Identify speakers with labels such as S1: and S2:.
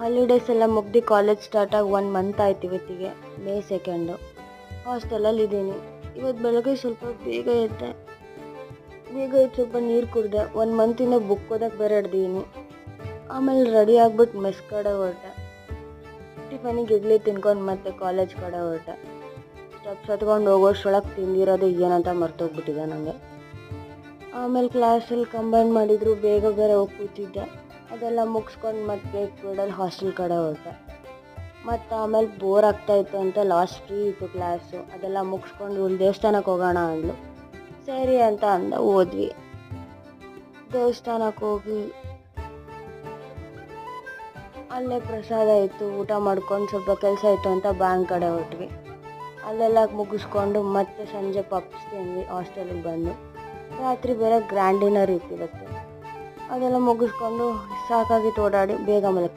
S1: Holidays ಎಲ್ಲ ಮುಗ್ದು college start ಆಗಿ 1 ಮಂತ್ ಆಯ್ತು ಇವತ್ತಿಗೆ. ಮೇ 2. ಹಾಸ್ಟೆಲಲ್ಲಿ ಇದ್ದೀನಿ. ಇವತ್ತು ಬೆಳಗ್ಗೆ ಸ್ವಲ್ಪ ಬೇಗ ಎದ್ದು ಸ್ವಲ್ಪ ನೀರು ಕುಡಿದೆ. 1 ಮಂತಿಂದ ಬುಕ್ ಓದಕ್ಕೆ ಬೇರೆ ಹಿಡ್ದೀನಿ. ಆಮೇಲೆ ರೆಡಿ ಆಗ್ಬಿಟ್ಟು ಮೆಸ್ ಕಡೆ ಹೊರಟೆ. ಟಿಫನಿಗೆ ಇಡ್ಲಿ ತಿನ್ಕೊಂಡು ಮತ್ತೆ ಕಾಲೇಜ್ ಕಡೆ ಹೊರಟೆ. ಸ್ಟೆಪ್ಸ್ ಹತ್ಕೊಂಡು ಹೋಗೋಷ್ರೊಳಗೆ ತಿಂದಿರೋದು ಏನಂತ ಮರ್ತೋಗ್ಬಿಟ್ಟಿದೆ ನನಗೆ. ಆಮೇಲೆ ಕ್ಲಾಸಲ್ಲಿ ಕಂಬೈನ್ ಮಾಡಿದ್ರು, ಬೇಗ ಬೇರೆ ಹೋಗಿ ಕೂತಿದ್ದೆ. ಅದೆಲ್ಲ ಮುಗಿಸ್ಕೊಂಡು ಮತ್ತೆ ಬ್ರೇಕ್ ಪೀರಿಯಡಲ್ಲಿ ಹಾಸ್ಟೆಲ್ ಕಡೆ ಹೊರಟೆ. ಮತ್ತು ಆಮೇಲೆ ಬೋರ್ ಆಗ್ತಾಯಿತ್ತು ಅಂತ ಲಾಸ್ಟ್ ಫ್ರೀ ಇತ್ತು ಕ್ಲಾಸು. ಅದೆಲ್ಲ ಮುಗಿಸ್ಕೊಂಡು ಇವಳು ದೇವಸ್ಥಾನಕ್ಕೆ ಹೋಗೋಣ ಅಂದ್ಲು. ಸರಿ ಅಂತ ಅಂದ, ಹೋದ್ವಿ. ದೇವಸ್ಥಾನಕ್ಕೆ ಹೋಗಿ ಅಲ್ಲೇ ಪ್ರಸಾದ ಇತ್ತು, ಊಟ ಮಾಡ್ಕೊಂಡು ಸ್ವಲ್ಪ ಕೆಲಸ ಇತ್ತು ಅಂತ ಬ್ಯಾಂಕ್ ಕಡೆ ಹೊರಟ್ವಿ. ಅಲ್ಲೆಲ್ಲ ಮುಗಿಸ್ಕೊಂಡು ಮತ್ತೆ ಸಂಜೆ ಪಪ್ಸ್ ತಿಂದ್ವಿ ಹಾಸ್ಟೆಲಿಗೆ ಬಂದು. ರಾತ್ರಿ ಬೇರೆ ಗ್ರ್ಯಾಂಡ್ ಡಿನ್ನರ್ ಇತ್ತು ಇವತ್ತು. ಅದೆಲ್ಲ ಮುಗಿಸ್ಕೊಂಡು ಸಾಕಾಗಿತ್ತು ಓಡಾಡಿ ಬೇಗ ಮಲಗ್ತೀನಿ.